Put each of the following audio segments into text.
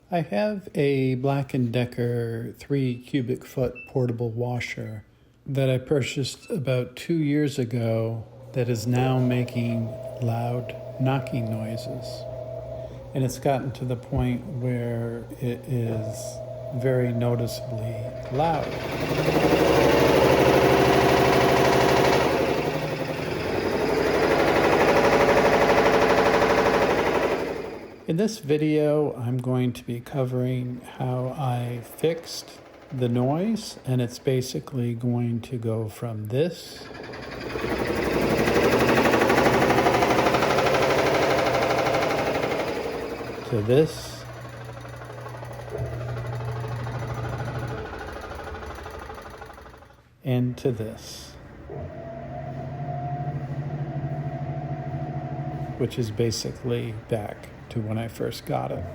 I have a Black+Decker 3 cubic foot portable washer that I purchased about 2 years ago that is now making loud knocking noises. And it's gotten to the point where it is very noticeably loud. In this video, I'm going to be covering how I fixed the noise, and it's basically going to go from this to this and to this, which is basically back to when I first got it.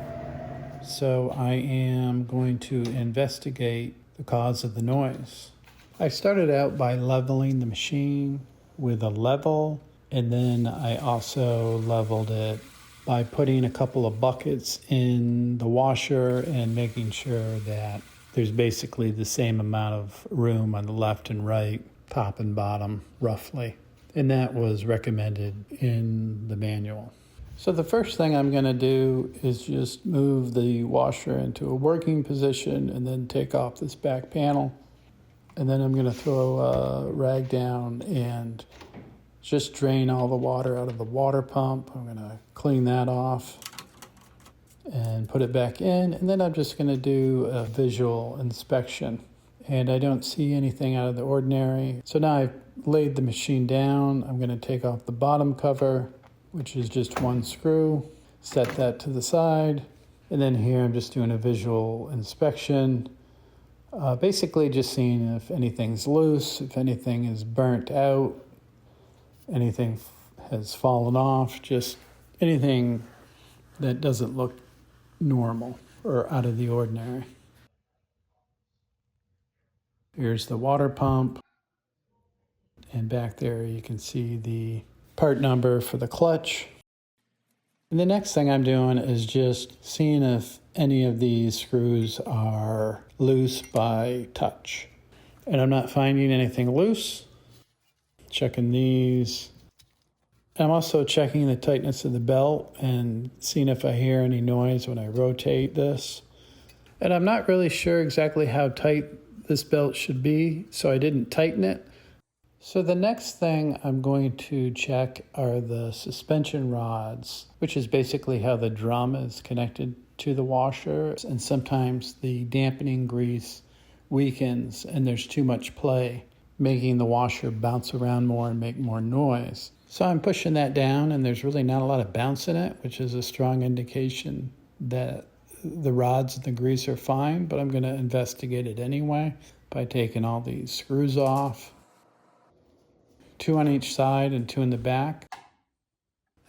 So I am going to investigate the cause of the noise. I started out by leveling the machine with a level, and then I also leveled it by putting a couple of buckets in the washer and making sure that there's basically the same amount of room on the left and right, top and bottom, roughly. And that was recommended in the manual. So the first thing I'm going to do is just move the washer into a working position and then take off this back panel. And then I'm going to throw a rag down and just drain all the water out of the water pump. I'm going to clean that off and put it back in. And then I'm just going to do a visual inspection. And I don't see anything out of the ordinary. So now I've laid the machine down. I'm going to take off the bottom cover, which is just one screw, set that to the side. And then here I'm just doing a visual inspection, basically just seeing if anything's loose, if anything is burnt out, anything has fallen off, just anything that doesn't look normal or out of the ordinary. Here's the water pump, and back there you can see the part number for the clutch. And the next thing I'm doing is just seeing if any of these screws are loose by touch. And I'm not finding anything loose. Checking these. I'm also checking the tightness of the belt and seeing if I hear any noise when I rotate this. And I'm not really sure exactly how tight this belt should be, so I didn't tighten it. So the next thing I'm going to check are the suspension rods, which is basically how the drum is connected to the washer. And sometimes the dampening grease weakens and there's too much play, making the washer bounce around more and make more noise. So I'm pushing that down and there's really not a lot of bounce in it, which is a strong indication that the rods and the grease are fine, but I'm going to investigate it anyway by taking all these screws off. 2 on each side and 2 in the back.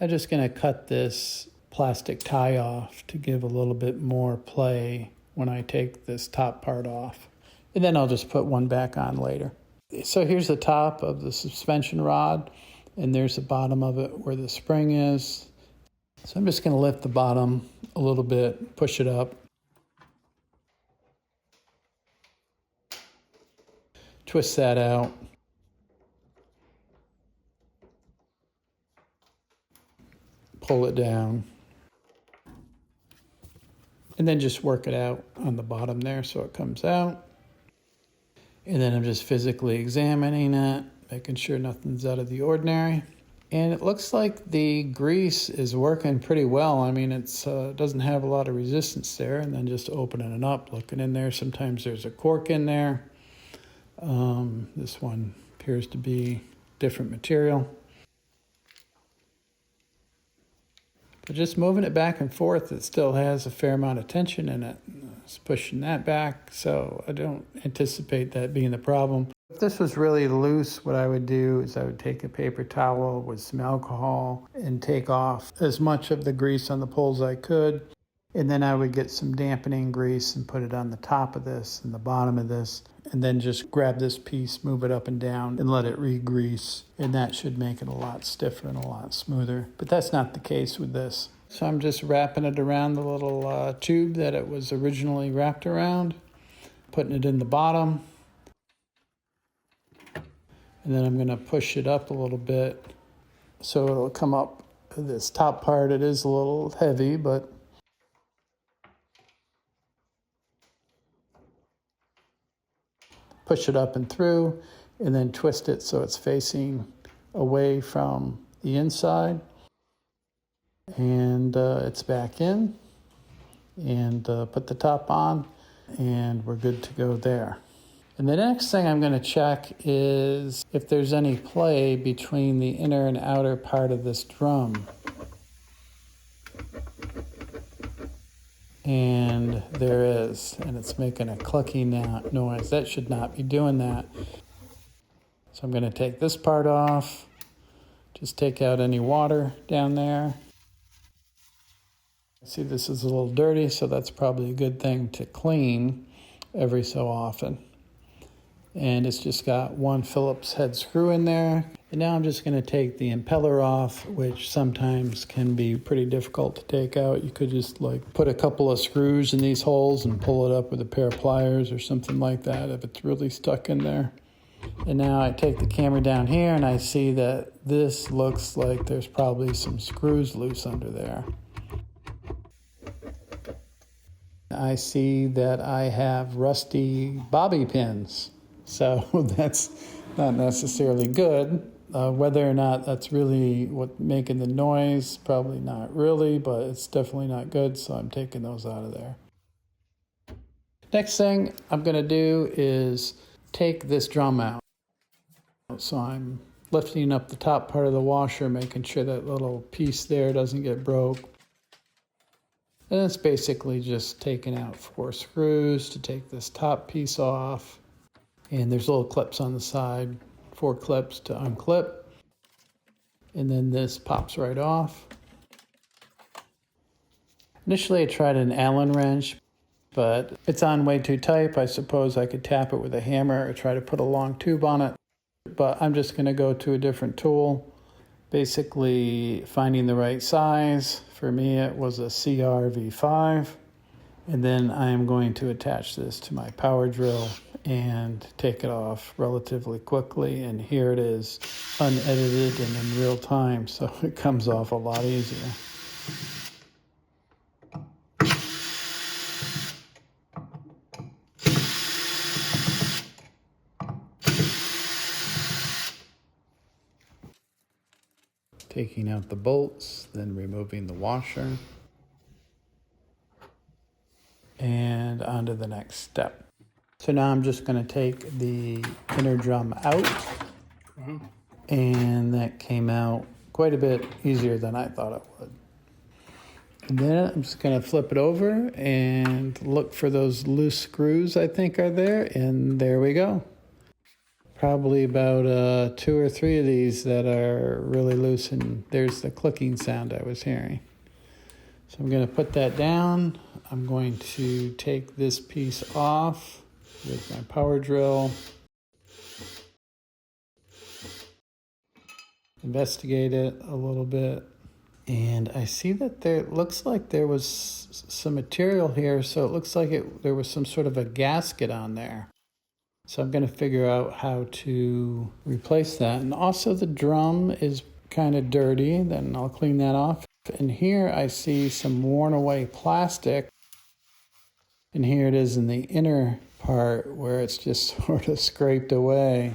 I'm just going to cut this plastic tie off to give a little bit more play when I take this top part off. And then I'll just put one back on later. So here's the top of the suspension rod, and there's the bottom of it where the spring is. So I'm just going to lift the bottom a little bit, push it up. Twist that out. Pull it down, and then just work it out on the bottom there so it comes out. And then I'm just physically examining it, making sure nothing's out of the ordinary. And it looks like the grease is working pretty well. I mean, it doesn't have a lot of resistance there. And then just opening it up, looking in there. Sometimes there's a cork in there. This one appears to be different material. But just moving it back and forth, it still has a fair amount of tension in it. It's pushing that back, so I don't anticipate that being the problem. If this was really loose, what I would do is I would take a paper towel with some alcohol and take off as much of the grease on the poles as I could. And then I would get some dampening grease and put it on the top of this and the bottom of this. And then just grab this piece, move it up and down, and let it re-grease. And that should make it a lot stiffer and a lot smoother. But that's not the case with this. So I'm just wrapping it around the little tube that it was originally wrapped around, putting it in the bottom. And then I'm going to push it up a little bit so it'll come up. This top part, it is a little heavy, but push it up and through, and then twist it so it's facing away from the inside. And it's back in, and put the top on, and we're good to go there. And the next thing I'm going to check is if there's any play between the inner and outer part of this drum. And there is, and it's making a clucking noise. That should not be doing that. So I'm going to take this part off, just take out any water down there. See, this is a little dirty, so that's probably a good thing to clean every so often. And it's just got one Phillips head screw in there. And now I'm just going to take the impeller off, which sometimes can be pretty difficult to take out. You could just like put a couple of screws in these holes and pull it up with a pair of pliers or something like that if it's really stuck in there. And now I take the camera down here and I see that this looks like there's probably some screws loose under there. I see that I have rusty bobby pins. So that's not necessarily good. Whether or not that's really what making the noise, probably not really, but it's definitely not good, so I'm taking those out of there. Next thing I'm going to do is take this drum out. So I'm lifting up the top part of the washer, making sure that little piece there doesn't get broke. And it's basically just taking out 4 screws to take this top piece off. And there's little clips on the side, 4 clips to unclip. And then this pops right off. Initially I tried an Allen wrench, but it's on way too tight. I suppose I could tap it with a hammer or try to put a long tube on it. But I'm just going to go to a different tool. Basically finding the right size. For me it was a CRV5. And then I am going to attach this to my power drill and take it off relatively quickly. And here it is, unedited and in real time, so it comes off a lot easier. Taking out the bolts, then removing the washer. And on to the next step. So now I'm just going to take the inner drum out. And that came out quite a bit easier than I thought it would. And then I'm just going to flip it over and look for those loose screws I think are there. And there we go. Probably about 2 or 3 of these that are really loose. And there's the clicking sound I was hearing. So I'm going to put that down. I'm going to take this piece off with my power drill. Investigate it a little bit. And I see that there looks like there was some material here. So it looks like there was some sort of a gasket on there. So I'm going to figure out how to replace that. And also the drum is kind of dirty. Then I'll clean that off. And here I see some worn away plastic. And here it is in the inner part where it's just sort of scraped away.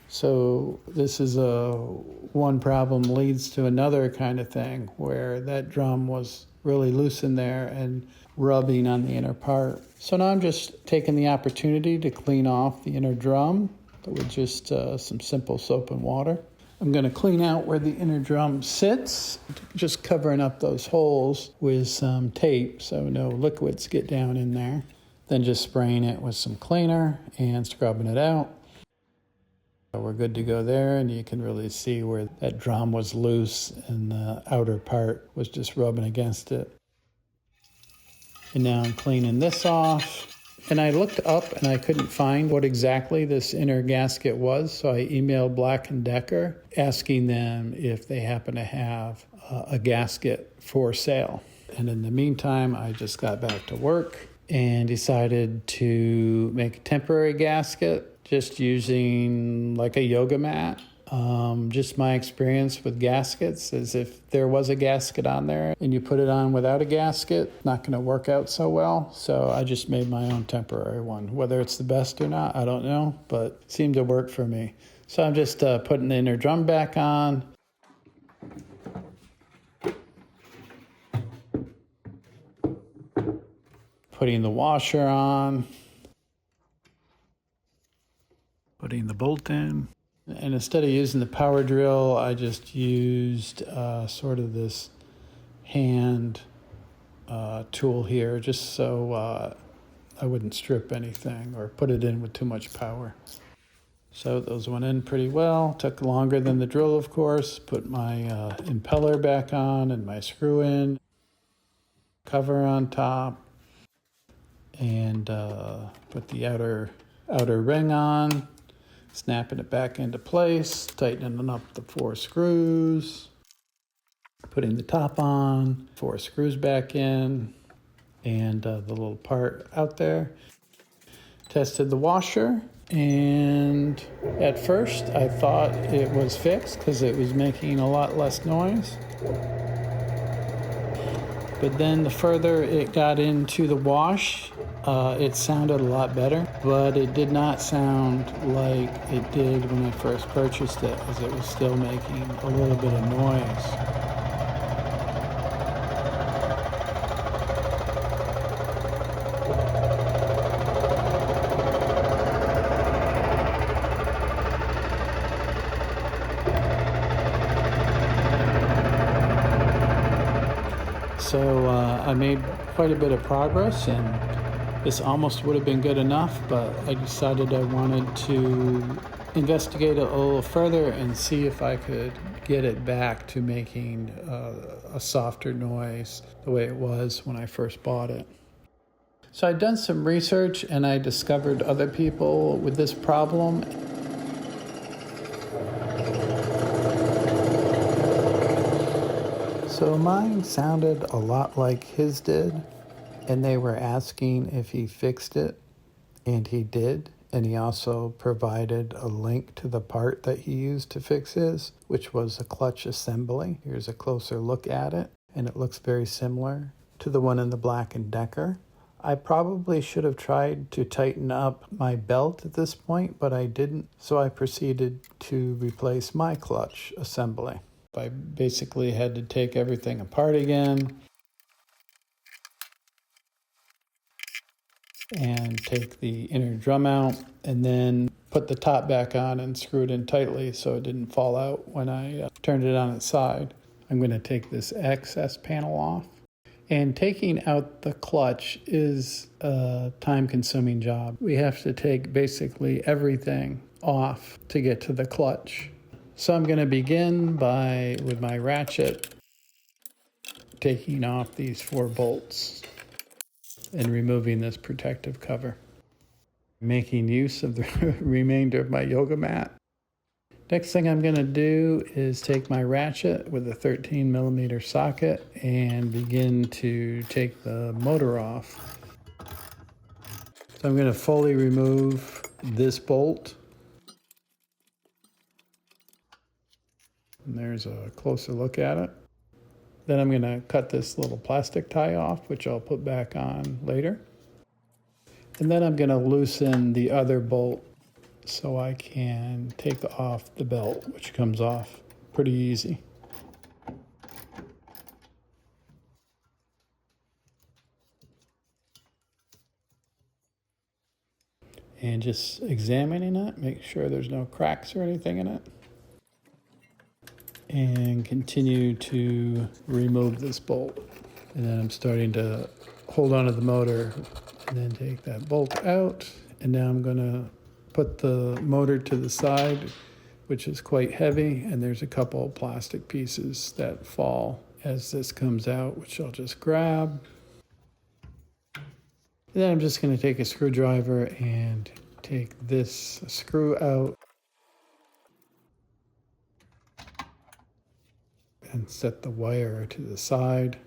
So this is one problem leads to another kind of thing where that drum was really loose in there and rubbing on the inner part. So now I'm just taking the opportunity to clean off the inner drum with just some simple soap and water. I'm going to clean out where the inner drum sits, just covering up those holes with some tape so no liquids get down in there. Then just spraying it with some cleaner and scrubbing it out. We're good to go there, and you can really see where that drum was loose and the outer part was just rubbing against it. And now I'm cleaning this off And I looked up and I couldn't find what exactly this inner gasket was, so I emailed BLACK+DECKER asking them if they happen to have a gasket for sale. And in the meantime, I just got back to work and decided to make a temporary gasket just using like a yoga mat. Just my experience with gaskets is if there was a gasket on there and you put it on without a gasket, not going to work out so well. So I just made my own temporary one. Whether it's the best or not, I don't know, but it seemed to work for me. So I'm just putting the inner drum back on. Putting the washer on. Putting the bolt in. And instead of using the power drill, I just used sort of this hand tool here, just so I wouldn't strip anything or put it in with too much power. So those went in pretty well. Took longer than the drill, of course. Put my impeller back on and my screw in. Cover on top. And put the outer ring on. Snapping it back into place, tightening up the 4 screws, putting the top on, 4 screws back in, and the little part out there. Tested the washer, and at first I thought it was fixed because it was making a lot less noise. But then the further it got into the wash, it sounded a lot better, but it did not sound like it did when I first purchased it, as it was still making a little bit of noise. So I made quite a bit of progress, and this almost would have been good enough, but I decided I wanted to investigate it a little further and see if I could get it back to making a softer noise the way it was when I first bought it. So I'd done some research and I discovered other people with this problem. So mine sounded a lot like his did, and they were asking if he fixed it, and he did. And he also provided a link to the part that he used to fix his, which was a clutch assembly. Here's a closer look at it, and it looks very similar to the one in the BLACK+DECKER. I probably should have tried to tighten up my belt at this point, but I didn't, so I proceeded to replace my clutch assembly. I basically had to take everything apart again and take the inner drum out and then put the top back on and screw it in tightly so it didn't fall out when I turned it on its side. I'm going to take this access panel off. And taking out the clutch is a time-consuming job. We have to take basically everything off to get to the clutch. So I'm going to begin with my ratchet, taking off these 4 bolts and removing this protective cover. Making use of the remainder of my yoga mat. Next thing I'm going to do is take my ratchet with a 13mm socket and begin to take the motor off. So I'm going to fully remove this bolt. And there's a closer look at it. Then I'm going to cut this little plastic tie off, which I'll put back on later. And then I'm going to loosen the other bolt so I can take off the belt, which comes off pretty easy. And just examining it, make sure there's no cracks or anything in it. And continue to remove this bolt. And then I'm starting to hold onto the motor and then take that bolt out. And now I'm going to put the motor to the side, which is quite heavy. And there's a couple of plastic pieces that fall as this comes out, which I'll just grab. And then I'm just going to take a screwdriver and take this screw out and set the wire to the side.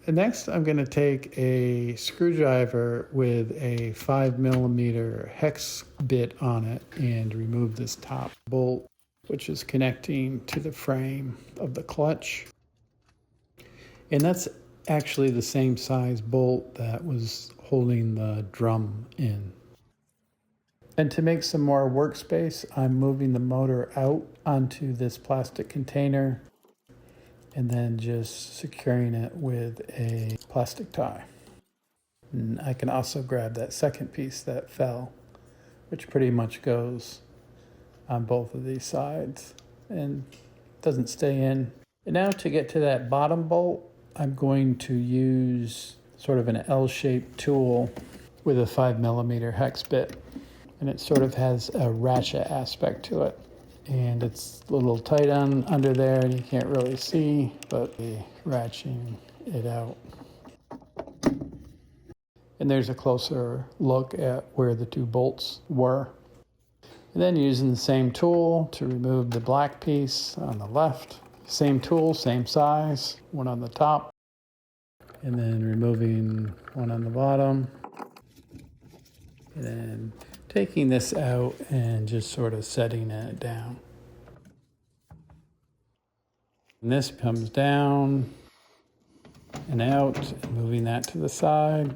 And next I'm going to take a screwdriver with a 5mm hex bit on it and remove this top bolt, which is connecting to the frame of the clutch. And that's actually the same size bolt that was holding the drum in. And to make some more workspace, I'm moving the motor out onto this plastic container and then just securing it with a plastic tie. And I can also grab that second piece that fell, which pretty much goes on both of these sides and doesn't stay in. And now to get to that bottom bolt, I'm going to use sort of an L-shaped tool with a 5mm hex bit. And it sort of has a ratchet aspect to it. And it's a little tight on under there and you can't really see, but ratcheting it out. And there's a closer look at where the two bolts were. And then using the same tool to remove the black piece on the left. Same tool, same size, one on the top. And then removing one on the bottom. And then taking this out and just sort of setting it down. And this comes down and out, and moving that to the side.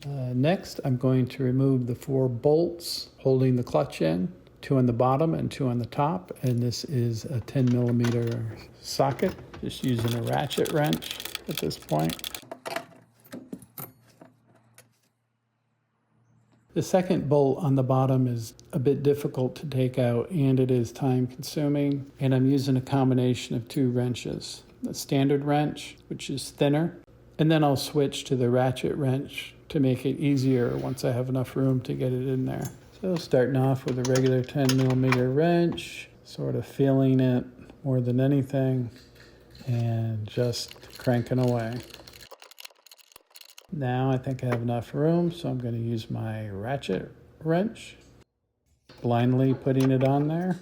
Next, I'm going to remove the 4 bolts holding the clutch in, 2 on the bottom and 2 on the top. And this is a 10mm socket, just using a ratchet wrench at this point. The second bolt on the bottom is a bit difficult to take out and it is time consuming. And I'm using a combination of 2 wrenches. The standard wrench, which is thinner, and then I'll switch to the ratchet wrench to make it easier once I have enough room to get it in there. So starting off with a regular 10mm wrench, sort of feeling it more than anything, and just cranking away. Now I think I have enough room, so I'm going to use my ratchet wrench, blindly putting it on there.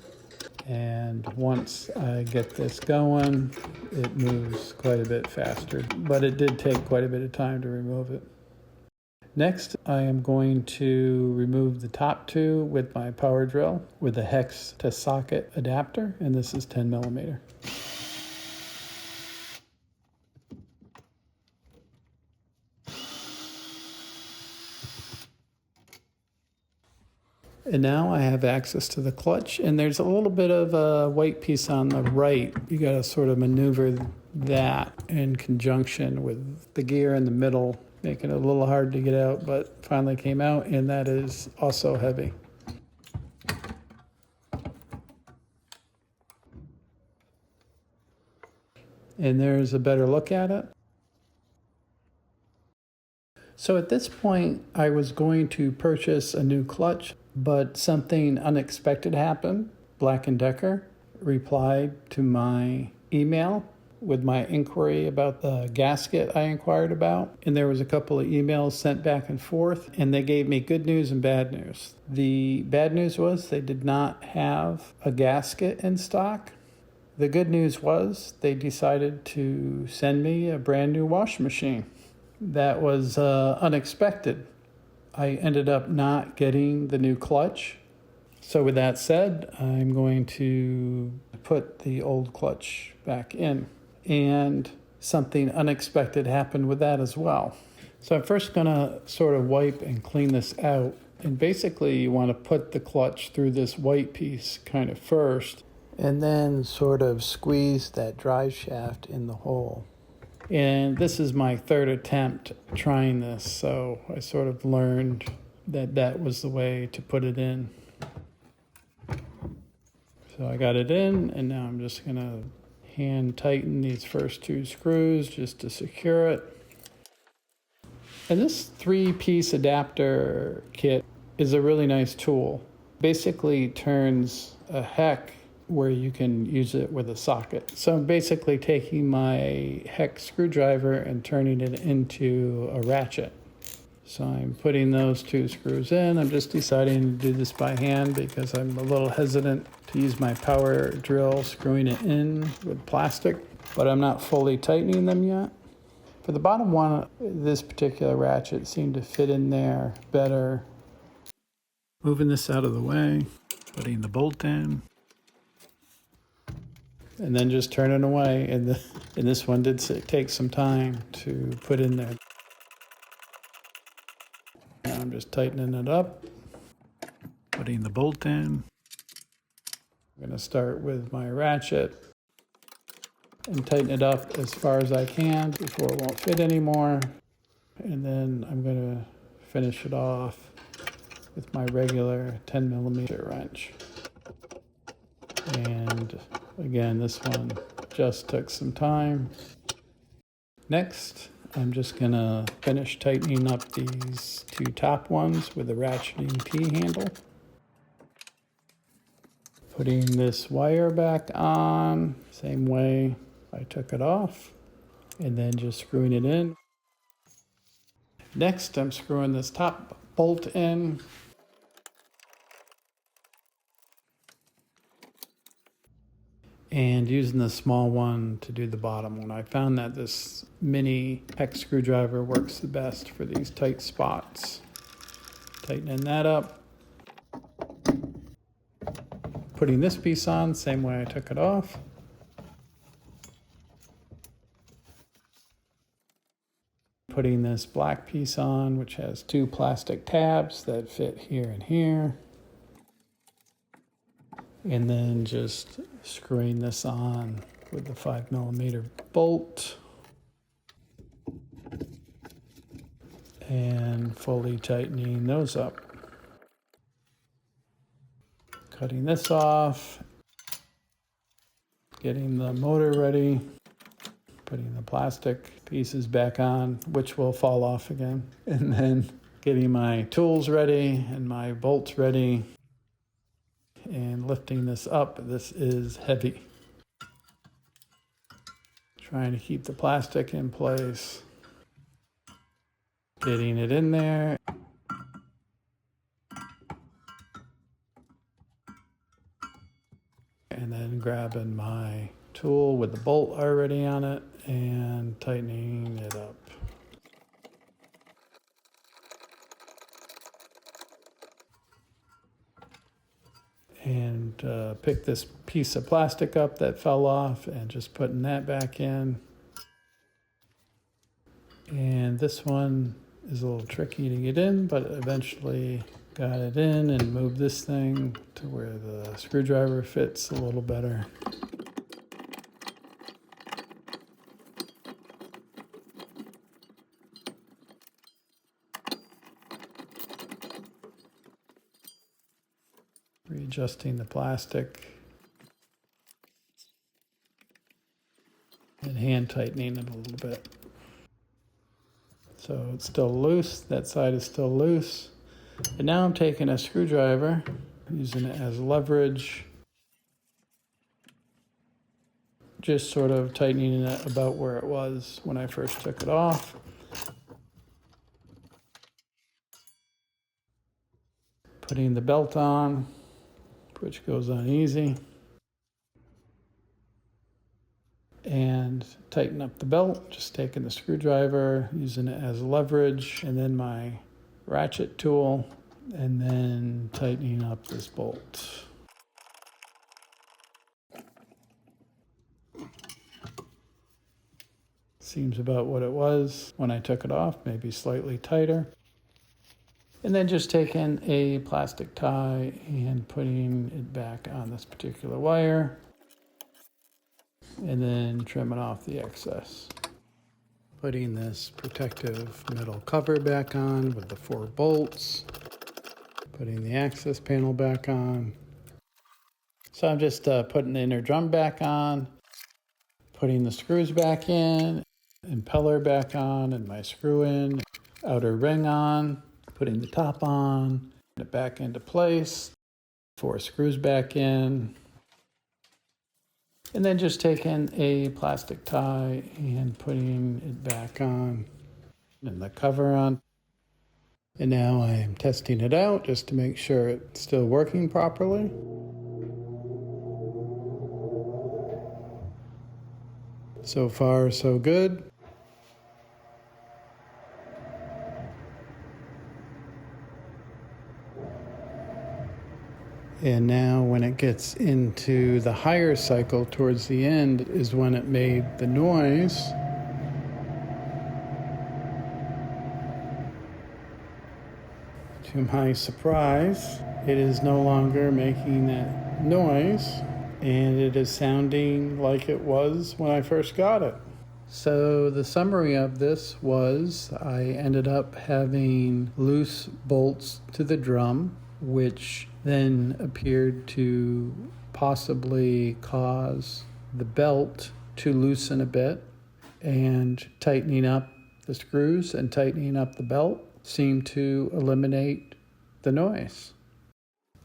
And once I get this going, it moves quite a bit faster, but it did take quite a bit of time to remove it. Next, I am going to remove the top 2 with my power drill with a hex to socket adapter, and this is 10mm. And now I have access to the clutch, and there's a little bit of a white piece on the right. You got to sort of maneuver that in conjunction with the gear in the middle, making it a little hard to get out, but finally came out, and that is also heavy. And there's a better look at it. So at this point, I was going to purchase a new clutch, but something unexpected happened. BLACK+DECKER replied to my email with my inquiry about the gasket I inquired about. And there was a couple of emails sent back and forth, and they gave me good news and bad news. The bad news was they did not have a gasket in stock. The good news was they decided to send me a brand new washing machine. That was unexpected. I ended up not getting the new clutch. So with that said, I'm going to put the old clutch back in. And something unexpected happened with that as well. So I'm first going to sort of wipe and clean this out. And basically you want to put the clutch through this white piece kind of first, and then sort of squeeze that drive shaft in the hole. And this is my 3rd attempt trying this, so I sort of learned that that was the way to put it in. So I got it in, and now I'm just going to hand tighten these first 2 screws just to secure it. And this 3-piece adapter kit is a really nice tool. Basically turns a hex where you can use it with a socket. So I'm basically taking my hex screwdriver and turning it into a ratchet. So I'm putting those 2 screws in. I'm just deciding to do this by hand because I'm a little hesitant to use my power drill screwing it in with plastic, but I'm not fully tightening them yet. For the bottom one, this particular ratchet seemed to fit in there better. Moving this out of the way, putting the bolt in, and then just turning away. And this one did take some time to put in there. Now I'm just tightening it up, putting the bolt in. I'm going to start with my ratchet and tighten it up as far as I can before it won't fit anymore. And then I'm going to finish it off with my regular 10mm wrench. And again, this one just took some time. Next, I'm just going to finish tightening up these 2 top ones with the ratcheting T-handle. Putting this wire back on, same way I took it off, and then just screwing it in. Next, I'm screwing this top bolt in. And using the small one to do the bottom one. I found that this mini hex screwdriver works the best for these tight spots. Tightening that up. Putting this piece on, same way I took it off. Putting this black piece on, which has 2 plastic tabs that fit here and here. And then just screwing this on with the 5mm bolt. And fully tightening those up. Cutting this off. Getting the motor ready. Putting the plastic pieces back on, which will fall off again. And then getting my tools ready and my bolts ready. And lifting this up. This is heavy. Trying to keep the plastic in place. Getting it in there. And then grabbing my tool with the bolt already on it and tightening it up. And pick this piece of plastic up that fell off and just putting that back in. And this one is a little tricky to get in, but eventually got it in and moved this thing to where the screwdriver fits a little better. Readjusting the plastic and hand tightening it a little bit. So it's still loose, that side is still loose. And now I'm taking a screwdriver, using it as leverage, just sort of tightening it about where it was when I first took it off. Putting the belt on, which goes on easy. And tighten up the belt, just taking the screwdriver, using it as leverage, and then my ratchet tool, and then tightening up this bolt. Seems about what it was when I took it off, maybe slightly tighter. And then just taking a plastic tie and putting it back on this particular wire. And then trimming off the excess. Putting this protective metal cover back on with the 4 bolts. Putting the access panel back on. So I'm just putting the inner drum back on. Putting the screws back in. Impeller back on and my screw in. Outer ring on. Putting the top on. It back into place. 4 screws back in. And then just taking a plastic tie and putting it back on and the cover on. And now I'm testing it out just to make sure it's still working properly. So far, so good. And now when it gets into the higher cycle towards the end is when it made the noise. To my surprise, it is no longer making that noise, and it is sounding like it was when I first got it. So the summary of this was I ended up having loose bolts to the drum, which then appeared to possibly cause the belt to loosen a bit, and tightening up the screws and tightening up the belt seemed to eliminate the noise.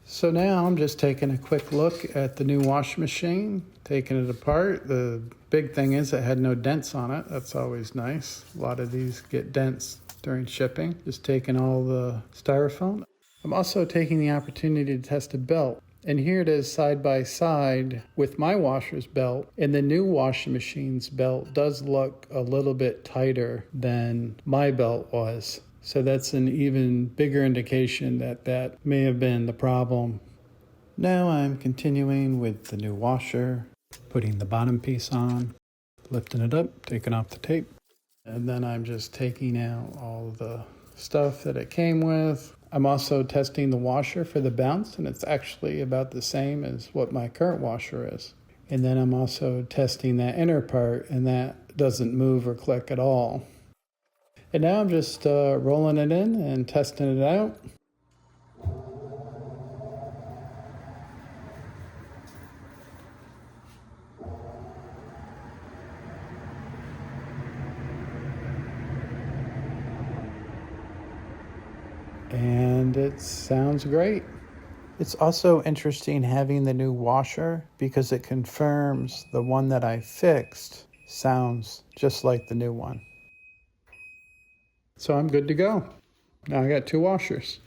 So now I'm just taking a quick look at the new washing machine, taking it apart. The big thing is it had no dents on it. That's always nice. A lot of these get dents during shipping. Just taking all the styrofoam. I'm also taking the opportunity to test a belt. And here it is side by side with my washer's belt. And the new washing machine's belt does look a little bit tighter than my belt was. So that's an even bigger indication that that may have been the problem. Now I'm continuing with the new washer, putting the bottom piece on, lifting it up, taking off the tape. And then I'm just taking out all the stuff that it came with. I'm also testing the washer for the bounce, and it's actually about the same as what my current washer is. And then I'm also testing that inner part, and that doesn't move or click at all. And now I'm just rolling it in and testing it out. And it sounds great. It's also interesting having the new washer because it confirms the one that I fixed sounds just like the new one. So I'm good to go. Now I got two washers.